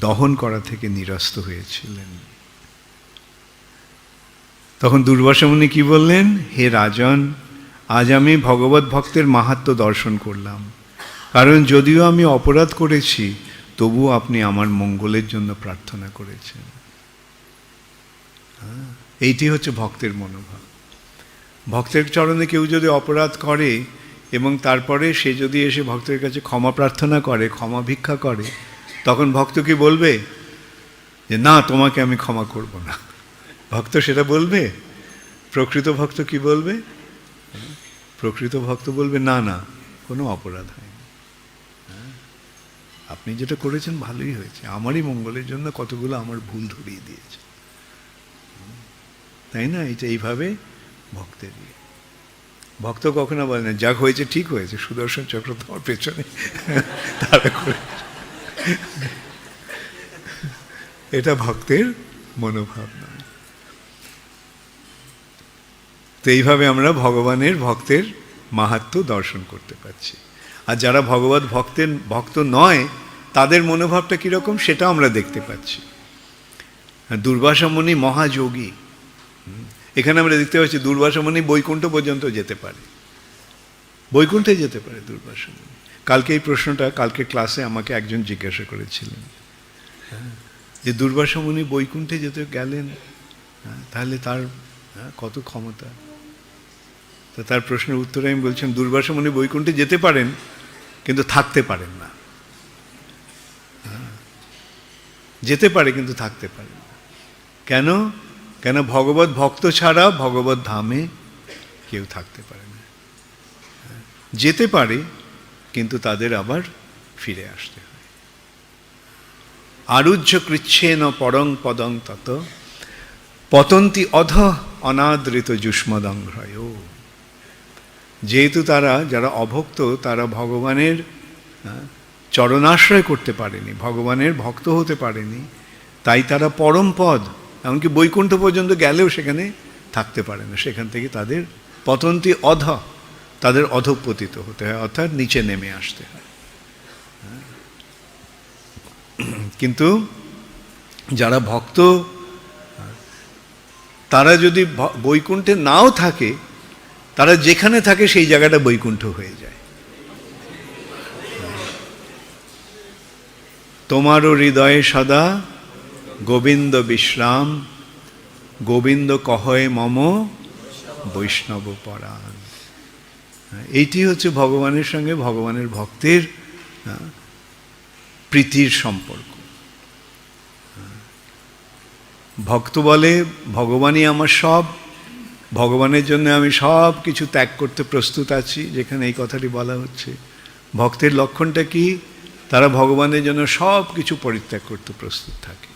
দহন করা থেকে নিরস্ত হয়েছিলেন। তখন দুর্বাসা মুনি কি বললেন? হে রাজন, আজ আমি ভগবত ভক্তের মাহাত্ম্য দর্শন করলাম, কারণ যদিও আমি অপরাধ করেছি তবুও আপনি আমার মঙ্গলের জন্য প্রার্থনা করেছেন। এইটি হচ্ছে ভক্তের মনোভাব। ভক্তের চরণে কেউ যদি অপরাধ করে এবং তারপরে সে যদি এসে ভক্তের কাছে ক্ষমা প্রার্থনা করে, ক্ষমা ভিক্ষা করে, তখন ভক্ত কি বলবে যে না, তোমাকে আমি ক্ষমা করব না? ভক্ত সেটা বলবে? প্রকৃত ভক্ত কি বলবে? প্রকৃত ভক্ত বলবে না না, কোনো অপরাধ হয়নি, আপনি যেটা করেছেন ভালোই হয়েছে, আমারই মঙ্গলের জন্য কতগুলো আমার ভুল ধরিয়ে দিয়েছে, তাই না? এটা এইভাবে ভক্তের ভক্ত কখনো বলে না যা হয়েছে ঠিক হয়েছে, সুদর্শন চক্র তোমার পেছনে তারা করে। এটা ভক্তের মনোভাব নয়। তো এইভাবে আমরা ভক্তের মাহাত্ম্য দর্শন করতে পারছি। আর যারা ভক্ত নয় তাদের মনোভাবটা কীরকম সেটা আমরা দেখতে পাচ্ছি। দুর্বাসা মুনি মহাযোগী, এখানে আমরা দেখতে পাচ্ছি দুর্বাসা মুনি বৈকুণ্ঠ পর্যন্ত যেতে পারে, বৈকুণ্ঠে যেতে পারে দুর্বাসা মুনি। কালকে এই প্রশ্নটা কালকে ক্লাসে আমাকে একজন জিজ্ঞাসা করেছিলেন যে দুর্বাসা মুনি বৈকুণ্ঠে যেতে গেলেন, তাহলে তার কত ক্ষমতা। তো তার প্রশ্নের উত্তরে আমি বলছিলাম দুর্বাসা মুনি বৈকুণ্ঠে যেতে পারেন কিন্তু থাকতে পারেন না, যেতে পারে কিন্তু থাকতে পারে না। কেন? কেন ভগবত ভক্ত ছাড়া ভগবত ধামে কেউ থাকতে পারে না। যেতে পারে কিন্তু তাদের আবার ফিরে আসতে হয়। আরুহ্য কৃচ্ছেন পরং পদং তত পতন্তি অধ অনাদৃত যুষ্মদংঘ্রয়। যেহেতু যারা অভক্ত, তারা ভগবানের চরণাশ্রয় করতে পারেনি, ভগবানের ভক্ত হতে পারেনি, তাই তারা পরম পদ, এমনকি বৈকুণ্ঠ পর্যন্ত গেলেও সেখানে থাকতে পারে না। সেখান থেকে তাদের পতন্তি অধ, তাদের অধঃপতিত হতে হয়, অর্থাৎ নিচে নেমে আসতে হয়। কিন্তু যারা ভক্ত, তারা যদি বৈকুণ্ঠে নাও থাকে, তারা যেখানে থাকে সেই জায়গাটা বৈকুণ্ঠ হয়ে যায়। তোমারও হৃদয়ে সদা গোবিন্দ বিশ্রাম, গোবিন্দ কহয়ে মম বৈষ্ণব পরাণ। এইটি হচ্ছে ভগবানের সঙ্গে ভগবানের ভক্তের প্রীতির সম্পর্ক। ভক্ত বলে ভগবানই আমার সব, ভগবানের জন্য আমি সব কিছু ত্যাগ করতে প্রস্তুত আছি, যেখানে এই কথাটি বলা হচ্ছে। ভক্তের লক্ষণটা কি? তারা ভগবানের জন্য সব কিছু পরিত্যাগ করতে প্রস্তুত থাকে।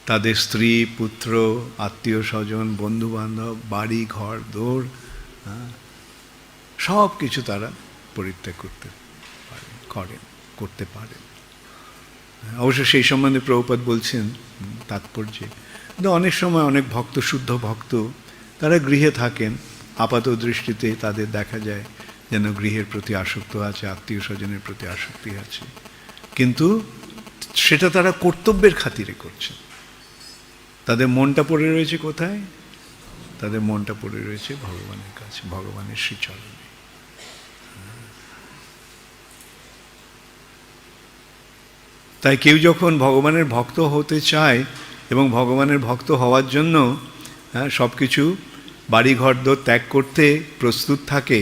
তাদের স্ত্রী, পুত্র, আত্মীয় স্বজন, বন্ধু বান্ধব, বাড়ি ঘর দৌড়, সব কিছু তারা পরিত্যাগ করতে পারেন। অবশ্য সেই সম্বন্ধে প্রভুপাদ বলছেন তাৎপর্যে, কিন্তু অনেক সময় অনেক ভক্ত, শুদ্ধ ভক্ত, তারা গৃহে থাকেন, আপাত দৃষ্টিতে তাদের দেখা যায় যেন গৃহের প্রতি আসক্ত আছে, আত্মীয় স্বজনের প্রতি আসক্তি আছে, কিন্তু সেটা তারা কর্তব্যের খাতিরে করছেন। তাদের মনটা পড়ে রয়েছে কোথায়? তাদের মনটা পড়ে রয়েছে ভগবানের কাছে, ভগবানের শ্রীচরণে। তাই কেউ যখন ভগবানের ভক্ত হতে চায় এবং ভগবানের ভক্ত হওয়ার জন্য সব কিছু বাড়িঘর দোর ত্যাগ করতে প্রস্তুত থাকে,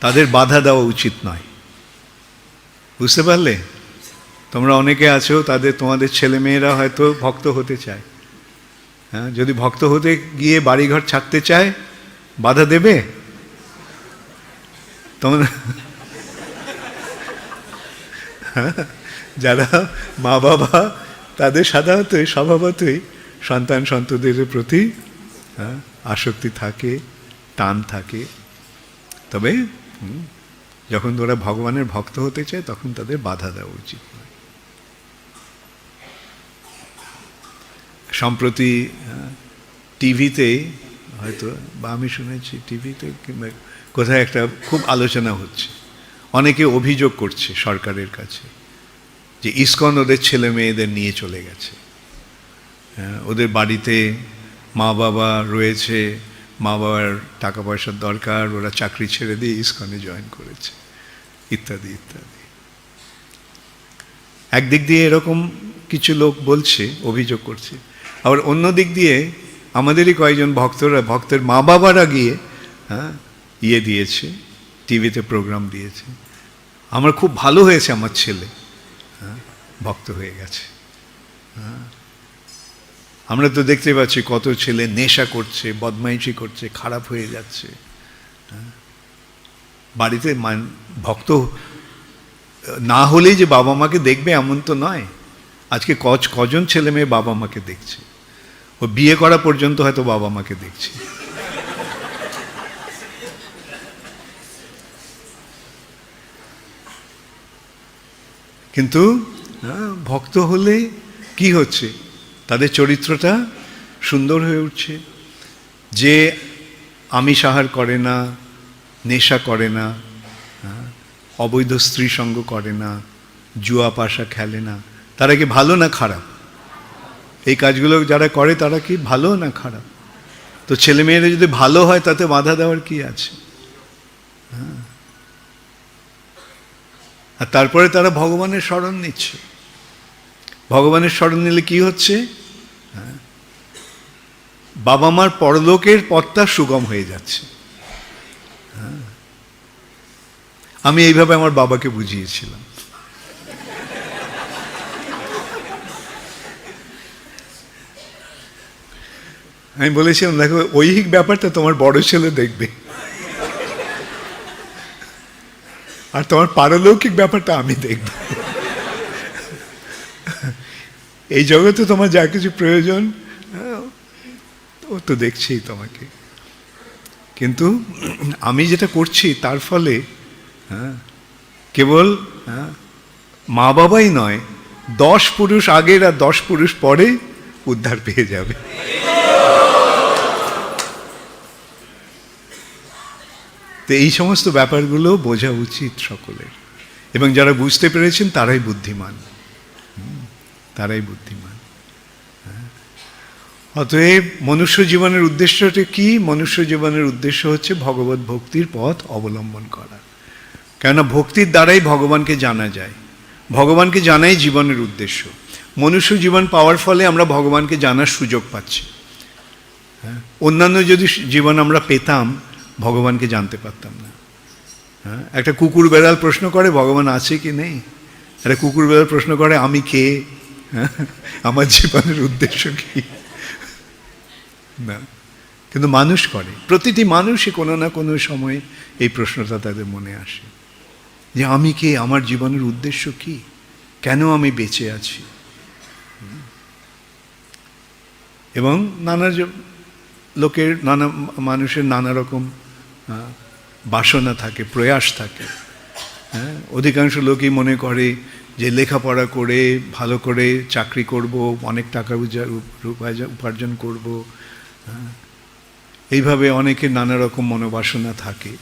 তাদের বাধা দেওয়া উচিত নয়। বুঝতে পারলে? তোমরা অনেকে আছো, তোমাদের ছেলেমেয়েরা হয়তো ভক্ত হতে চায়, যদি ভক্ত হতে গিয়ে বাড়িঘর ছাড়তে চায়, বাধা দেবে তোমরা? যারা মা বাবা, তাদের সাধারণত স্বভাবতই সন্তান সন্ততিদের প্রতি আসক্তি থাকে, টান থাকে, তবে যখন ওরা ভগবানের ভক্ত হতে চায় তখন তাদের বাধা দেওয়া উচিত নয়। সম্প্রতি টিভিতে হয়তো, বা আমি শুনেছি টিভিতে কিংবা কোথায় একটা খুব আলোচনা হচ্ছে, অনেকে অভিযোগ করছে সরকারের কাছে যে ইসকন ওদের ছেলে মেয়েদের নিয়ে চলে গেছে, ওদের বাড়িতে মা বাবা রয়েছে, মা বাবার টাকা পয়সার দরকার, ওরা চাকরি ছেড়ে দিয়ে ইসকনে জয়েন করেছে, ইত্যাদি ইত্যাদি। একদিক দিয়ে এরকম কিছু লোক বলছে, অভিযোগ করছে, আবার অন্য দিক দিয়ে আমাদেরই কয়েকজন ভক্তের মা বাবারা গিয়ে দিয়েছে, টিভিতে প্রোগ্রাম দিয়েছে, আমার খুব ভালো হয়েছে, আমার ছেলে ভক্ত হয়ে গেছে। আমরা তো দেখতে পাচ্ছি কত ছেলে নেশা করছে, বদমাইশি করছে, খারাপ হয়ে যাচ্ছে। বাড়িতে ভক্ত না হলেই যে বাবা মাকে দেখবে এমন তো নয়। আজকে কজন ছেলে মেয়ে বাবা মাকে দেখছে, ও বিয়ে করা পর্যন্ত হয়তো বাবা মাকে দেখছে। কিন্তু ভক্ত হলে কি হচ্ছে, তাদের চরিত্রটা সুন্দর হয়ে উঠছে, যে আমিষ আহার করে না, নেশা করে না, অবৈধ স্ত্রী সঙ্গ করে না, জুয়া পাশা খেলে না। তারা কি ভালো না খারাপ? এই কাজগুলো যারা করে তারা কি ভালো না খারাপ? তো ছেলেমেয়েরা যদি ভালো হয় তাতে বাধা দেওয়ার কি আছে? আর তারপরে তারা ভগবানের শরণ নিচ্ছে। ভগবানের শরণ নিলে কি হচ্ছে? বাবা মার পরলোকের পথটা সুগম হয়ে যাচ্ছে। আমি এইভাবে আমার বাবাকে বুঝিয়েছিলাম। আমি বলেছিলাম, দেখো ঐহিক ব্যাপারটা তোমার বড় ছেলে দেখবে, আর তোমার পারলৌকিক ব্যাপারটা আমি দেখব। এই জগতে তোমার যা কিছু প্রয়োজন ও তো দেখছেই তোমাকে, কিন্তু আমি যেটা করছি তার ফলে কেবল মা বাবাই নয়, 10 পুরুষ আগের আর 10 পুরুষ পরে উদ্ধার পেয়ে যাবে। তো এই সমস্ত ব্যাপারগুলো বোঝা উচিত সকলের, এবং যারা বুঝতে পেরেছেন তারাই বুদ্ধিমান, তারাই বুদ্ধিমান। অতএব মনুষ্য জীবনের উদ্দেশ্যটা কি? মনুষ্য জীবনের উদ্দেশ্য হচ্ছে ভগবত ভক্তির পথ অবলম্বন করা। কেননা ভক্তির দ্বারাই ভগবানকে জানা যায়, ভগবানকে জানাই জীবনের উদ্দেশ্য। মনুষ্য জীবন পাওয়ার ফলে আমরা ভগবানকে জানার সুযোগ পাচ্ছি। অন্যান্য যদি জীবন আমরা পেতাম, ভগবানকে জানতে পারতাম না। একটা কুকুর বেড়াল প্রশ্ন করে ভগবান আছে কি নেই, একটা কুকুর বেড়াল প্রশ্ন করে আমি কে, আমার জীবনের উদ্দেশ্য কি, না। কিন্তু মানুষ করে, প্রতিটি মানুষই কোনো না কোনো সময়ে এই প্রশ্নটা তাদের মনে আসে যে আমি কে, আমার জীবনের উদ্দেশ্য কি, কেন আমি বেঁচে আছি। এবং নানা লোকের, নানা মানুষের নানা রকম বাসনা থাকে, প্রয়াস থাকে। হ্যাঁ, অধিকাংশ লোকই মনে করে যে লেখাপড়া করে ভালো করে চাকরি করব, অনেক টাকা উপার্জন করব। এইভাবে অনেকের নানা রকম মনোবাসনা থাকে।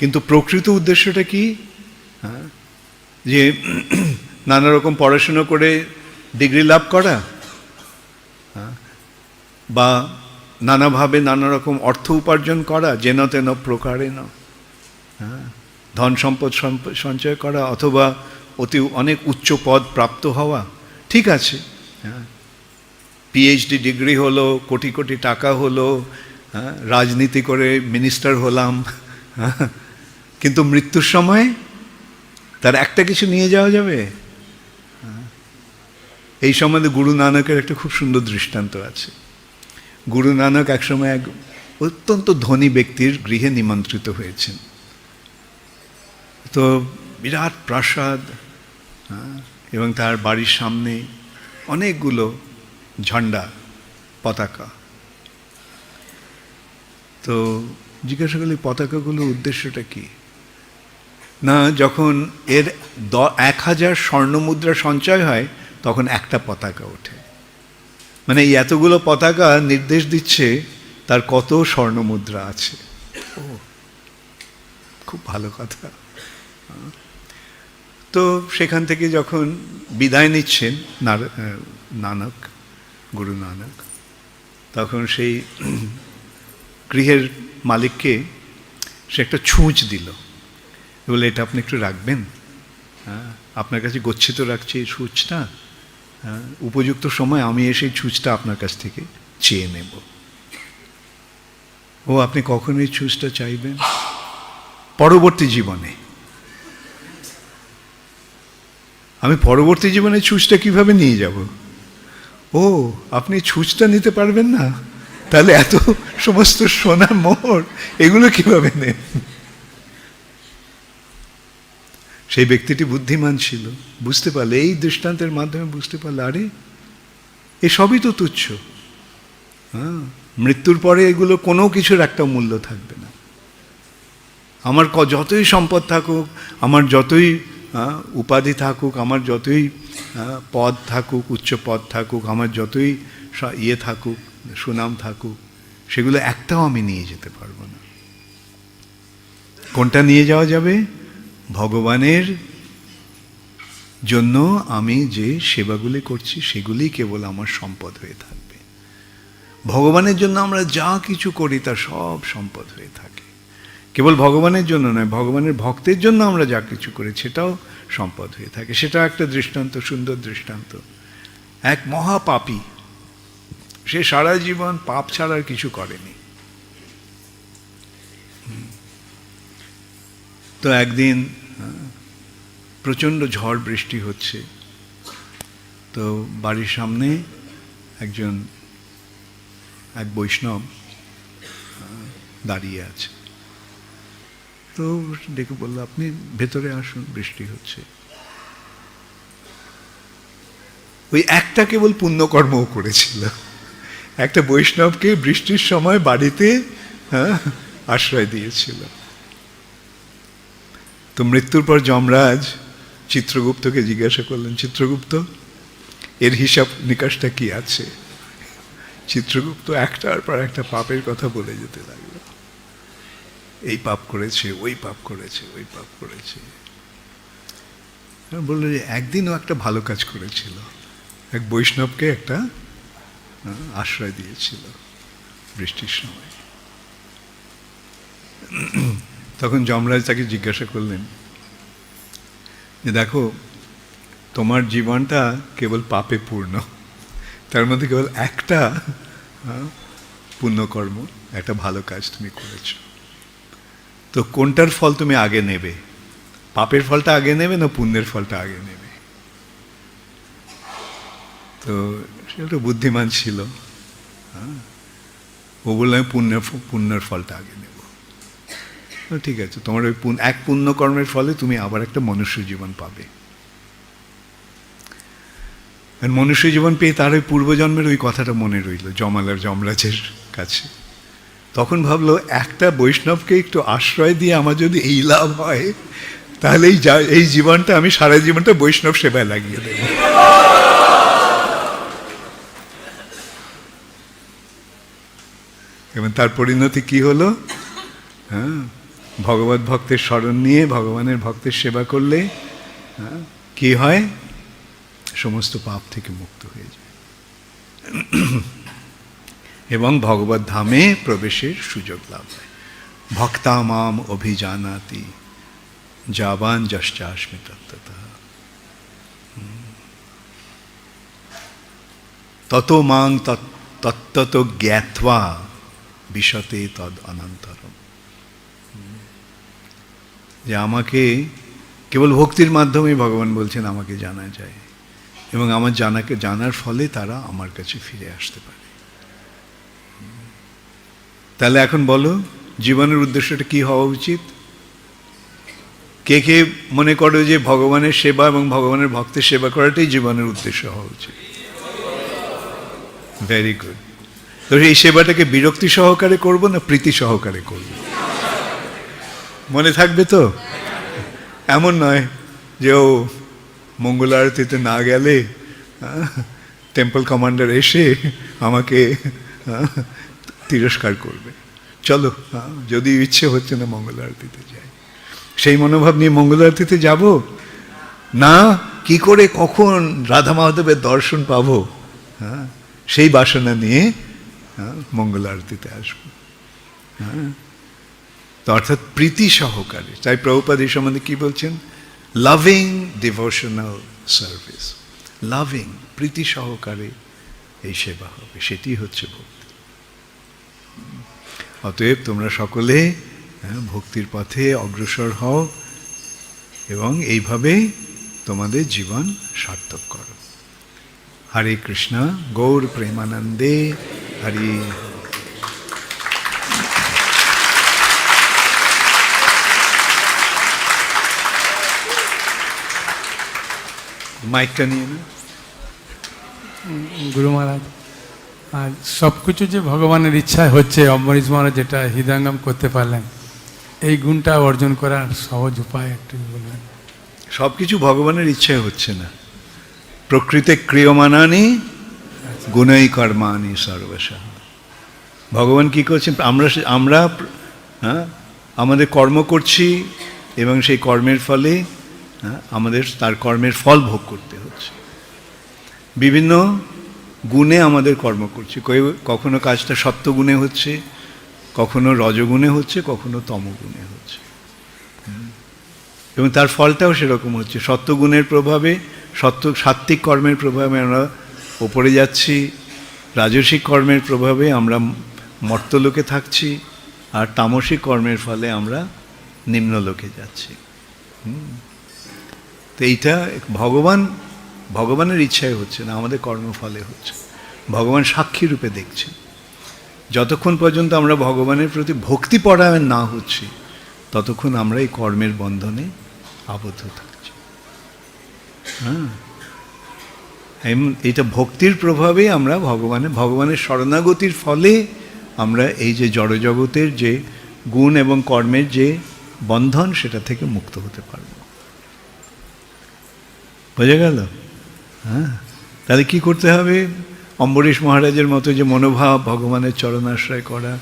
কিন্তু প্রকৃত উদ্দেশ্যটা কি? যে নানা রকম পড়াশুনো করে ডিগ্রি লাভ করা, বা নানাভাবে নানা রকম অর্থ উপার্জন করা, যেন তেন প্রকারেণ, ধন সম্পদ সঞ্চয় করা, অথবা অনেক উচ্চ পদ প্রাপ্ত হওয়া। ঠিক আছে, পিএইচডি ডিগ্রি হলো, কোটি কোটি টাকা হলো, রাজনীতি করে মিনিস্টার হলাম, কিন্তু মৃত্যুর সময় তার একটা কিছু নিয়ে যাওয়া যাবে? এই সম্বন্ধে গুরু নানকের একটা খুব সুন্দর দৃষ্টান্ত আছে। গুরু নানক একসময় এক অত্যন্ত ধনী ব্যক্তির গৃহে নিমন্ত্রিত হয়েছেন। তো বিরাট প্রাসাদ, এবং তার বাড়ির সামনে অনেকগুলো ঝান্ডা, পতাকা। তো জিজ্ঞাসা করলে পতাকাগুলোর উদ্দেশ্যটা কি? না, যখন এর 1000 স্বর্ণমুদ্রা সঞ্চয় হয় তখন একটা পতাকা ওঠে। মানে এই এতগুলো পতাকা নির্দেশ দিচ্ছে তার কত স্বর্ণমুদ্রা আছে। ও, খুব ভালো কথা। তো সেখান থেকে যখন বিদায় নিচ্ছেন নানক, গুরু নানক, তখন সেই গৃহের মালিককে সে একটা ছুঁচ দিল, বলে এটা আপনি একটু রাখবেন, আপনার কাছে গচ্ছিত রাখছি এই ছুঁচটা, উপযুক্ত সময় আমি এসে এই ছুঁচটা আপনার কাছ থেকে চেয়ে নেব। ও, আপনি কখন এই ছুঁচটা চাইবেন? পরবর্তী জীবনে। আমি পরবর্তী জীবনে ছুঁচটা কিভাবে নিয়ে যাব? ও, আপনি ছুঁচটা নিতে পারবেন না, তাহলে এত সমস্ত সোনা মোহর এগুলো কিভাবে নেন? সেই ব্যক্তিটি বুদ্ধিমান ছিল, বুঝতে পারলে, এই দৃষ্টান্তের মাধ্যমে বুঝতে পারলে, আরে এসবই তো তুচ্ছ। মৃত্যুর পরে এগুলো কোনো কিছুর একটা মূল্য থাকবে না। আমার যতই সম্পদ থাকুক, আমার যতই উপাধি থাকুক, আমার যতই পদ থাকুক, উচ্চ পদ থাকুক, আমার যতই ইয়ে থাকুক, সুনাম থাকুক, সেগুলো একটাও আমি নিয়ে যেতে পারবো না। কোনটা নিয়ে যাওয়া যাবে? ভগবানের জন্য আমি যে সেবাগুলি করছি সেগুলি কেবল আমার সম্পদ হয়ে থাকবে। ভগবানের জন্য আমরা যা কিছু করি তা সব সম্পদ হয়ে থাকে। কেবল ভগবানের জন্য নয়, ভগবানের ভক্তের জন্য আমরা যা কিছু করি সেটাও সম্পদ হয়ে থাকে। সেটা একটা দৃষ্টান্ত, সুন্দর দৃষ্টান্ত। এক মহাপাপী, সে সারা জীবন পাপ ছাড়া আর কিছু করেনি। তো একদিন প্রচণ্ড ঝড় বৃষ্টি হচ্ছে, তো বাড়ির সামনে এক বৈষ্ণব দাঁড়িয়ে আছে। তো ডেকে বলল, আপনি ভেতরে আসুন, বৃষ্টি হচ্ছে। ওই একটা কেবল পুণ্যকর্মও করেছিল, একটা বৈষ্ণবকে বৃষ্টির সময় বাড়িতে আশ্রয় দিয়েছিল। তো মৃত্যুর পর যমরাজ চিত্রগুপ্তকে জিজ্ঞাসা করলেন, চিত্রগুপ্ত, এর হিসাব নিকাশটা কি আছে? চিত্রগুপ্ত একটার পর একটা পাপের কথা বলে যেতে লাগলো। এই পাপ করেছে, ওই পাপ করেছে, ওই পাপ করেছে। বললো যে একদিনও একটা ভালো কাজ করেছিল, এক বৈষ্ণবকে একটা আশ্রয় দিয়েছিল বৃষ্টির সময়। তখন যমরাজ তাকে জিজ্ঞাসা করলেন যে দেখো, তোমার জীবনটা কেবল পাপে পূর্ণ, তার মধ্যে কেবল একটা পুণ্যকর্ম, একটা ভালো কাজ তুমি করেছ। তো কোনটার ফল তুমি আগে নেবে? পাপের ফলটা আগে নেবে না পুণ্যের ফলটা আগে নেবে? তো সে একটা বুদ্ধিমান ছিল, ও বললো আমি পুণ্যের ফলটা আগে নেব। ঠিক আছে, তোমার ওই এক পুণ্যকর্মের ফলে তুমি আবার একটা মনুষ্য জীবন পাবে। মনুষ্য জীবন পেয়ে তার ওই পূর্বজন্মের ওই কথাটা মনে রইল যমরাজের কাছে। তখন ভাবলো একটা বৈষ্ণবকে একটু আশ্রয় দিয়ে আমার যদি এই লাভ হয়, তাহলে এই জীবনটা আমি সারা জীবনটা বৈষ্ণব সেবায় লাগিয়ে দেব। এবং তার পরিণতি কি হলো? হ্যাঁ, ভগবত ভক্তের স্মরণ নিয়ে ভগবানের ভক্তের সেবা করলে কি হয়? সমস্ত পাপ থেকে মুক্ত হয়ে যায় এবং ভগবত ধামে প্রবেশের সুযোগ লাভ হয়। ভক্তা মাম অভিজানাতি যাবান যশ্চাস্মি তত্ত্বতঃ তত মাং তত্ত্বত জ্ঞাত্বা বিশতে তদ অনন্তরম। যে আমাকে কেবল ভক্তির মাধ্যমে ভগবান বলছেন আমাকে জানা যায়, এবং আমার জানার ফলে তারা আমার কাছে ফিরে আসতে পারে। তাহলে এখন বলো, জীবনের উদ্দেশ্যটা কি হওয়া উচিত? কে কে মনে করো যে ভগবানের সেবা এবং ভগবানের ভক্তের সেবা করাটাই জীবনের উদ্দেশ্য হওয়া উচিত? Very good. তো এই সেবাটাকে বিরক্তি সহকারে করব না প্রীতি সহকারে করব? মনে থাকবে তো? এমন নয় যে ও মঙ্গল আরতিতে না গেলে টেম্পল কমান্ডার এসে আমাকে তিরস্কার করবে। চলো, যদি ইচ্ছে হচ্ছে না মঙ্গল আরতিতে যাই, সেই মনোভাব নিয়ে মঙ্গল আরতিতে যাব না। কি করে কখন রাধা মাধবের দর্শন পাবো, সেই বাসনা নিয়ে মঙ্গল আরতিতে আসবো। তো অর্থাৎ প্রীতি সহকারে। তাই প্রভুপাদ এই সম্বন্ধে কি বলছেন? লাভিং ডিভোশনাল সার্ভিস, লাভিং, প্রীতি সহকারে এই সেবা হবে, সেটি হচ্ছে ভক্তি। অতএব তোমরা সকলে ভক্তির পথে অগ্রসর হও এবং এইভাবে তোমাদের জীবন সার্থক করো। হরে কৃষ্ণ, গৌর প্রেমানন্দে হরি। মাইকটা নিয়ে না। গুরু মহারাজ, আর সব কিছু যে ভগবানের ইচ্ছায় হচ্ছে, অম্বরীশ মহারাজ যেটা হৃদয়ঙ্গম করতে পারলেন, এই গুণটা অর্জন করার সহজ উপায় একটু বলবেন? সব কিছু ভগবানের ইচ্ছায় হচ্ছে না। প্রকৃতে ক্রিয়মানানি গুণই কর্মানি সর্বশঃ। ভগবান কি করছেন? আমরা আমাদের কর্ম করছি এবং সেই কর্মের ফলে আমাদের তার কর্মের ফল ভোগ করতে হচ্ছে। বিভিন্ন গুণে আমাদের কর্ম করছি। কখনো কাজটা সত্ত্বগুণে হচ্ছে, কখনো রজগুণে হচ্ছে, কখনো তমগুণে হচ্ছে, এবং তার ফলটাও সেরকম হচ্ছে। সত্ত্বগুণের প্রভাবে, সাত্ত্বিক কর্মের প্রভাবে আমরা ওপরে যাচ্ছি, রাজসিক কর্মের প্রভাবে আমরা মর্তলোকে থাকছি, আর তামসিক কর্মের ফলে আমরা নিম্নলোকে যাচ্ছি। তো এইটা ভগবানের ইচ্ছায় হচ্ছে না, আমাদের কর্মফলে হচ্ছে। ভগবান সাক্ষী রূপে দেখছেন। যতক্ষণ পর্যন্ত আমরা ভগবানের প্রতি ভক্তিপরায়ণ না হচ্ছি, ততক্ষণ আমরা এই কর্মের বন্ধনে আবদ্ধ থাকছি। এইটা ভক্তির প্রভাবে আমরা ভগবানের শরণাগতির ফলে আমরা এই যে জড়জগতের যে গুণ এবং কর্মের যে বন্ধন, সেটা থেকে মুক্ত হতে পারব। বোঝা গেল? তাহলে কি করতে হবে? অম্বরীশ মহারাজের মতো যে মনোভাব ভগবানের চরণাশ্রয় করা,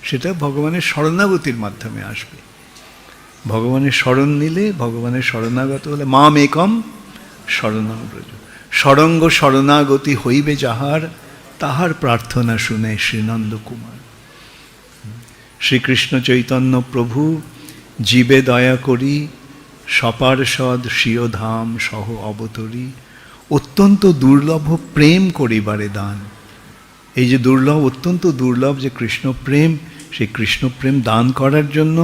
সেটা ভগবানের শরণাগতির মাধ্যমে আসবে। ভগবানের শরণ নিলে, ভগবানের শরণাগত হলে, মাম একম শরণং ব্রজ, সরঙ্গ শরণাগতি হইবে যাহার, তাহার প্রার্থনা শুনে শ্রীনন্দ কুমার। শ্রীকৃষ্ণ চৈতন্য প্রভু জীবে দয়া করি, সপার্ষদ স্বীয় ধাম সহ অবতরী, অত্যন্ত দুর্লভ প্রেম করিবারে দান। এই যে দুর্লভ, অত্যন্ত দুর্লভ যে কৃষ্ণ প্রেম, সেই কৃষ্ণ প্রেম দান করার জন্য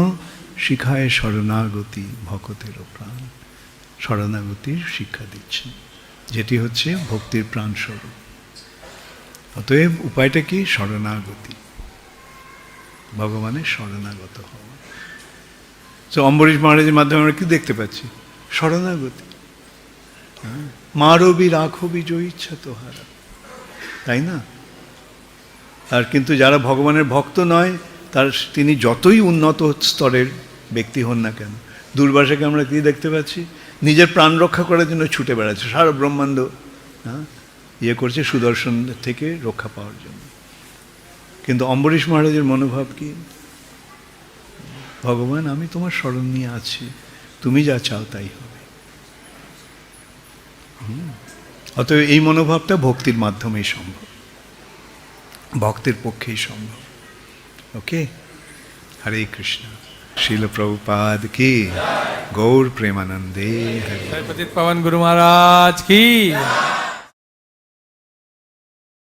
শিখায় শরণাগতি ভকতের প্রাণ। শরণাগতির শিক্ষা দিচ্ছেন, যেটি হচ্ছে ভক্তির প্রাণস্বরূপ। অতএব উপায়টা কি? শরণাগতি, ভগবানের শরণাগত হওয়া। তো অম্বরীশ মহারাজের মাধ্যমে আমরা কি দেখতে পাচ্ছি? শরণাগতি। মারবি রাখবি জো ইচ্ছা তোহারা, তাই না? আর কিন্তু যারা ভগবানের ভক্ত নয়, তিনি যতই উন্নত স্তরের ব্যক্তি হন না কেন, দুর্বাসাকে আমরা কি দেখতে পাচ্ছি? নিজের প্রাণ রক্ষা করার জন্য ছুটে বেড়াচ্ছে, সারা ব্রহ্মাণ্ড ইয়ে করছে সুদর্শন থেকে রক্ষা পাওয়ার জন্য। কিন্তু অম্বরীশ মহারাজের মনোভাব কি? ভগবান, আমি তোমার শরণ নিয়ে আছি, তুমি যা চাও তাই হবে। অতএব এই মনোভাবটা ভক্তির মাধ্যমেই সম্ভব, ভক্তের পক্ষেই সম্ভব। ওকে, হরে কৃষ্ণ। শিল প্রভুপাদ কি, গৌর প্রেমানন্দে হরে। पतित पावन गुरु महाराज की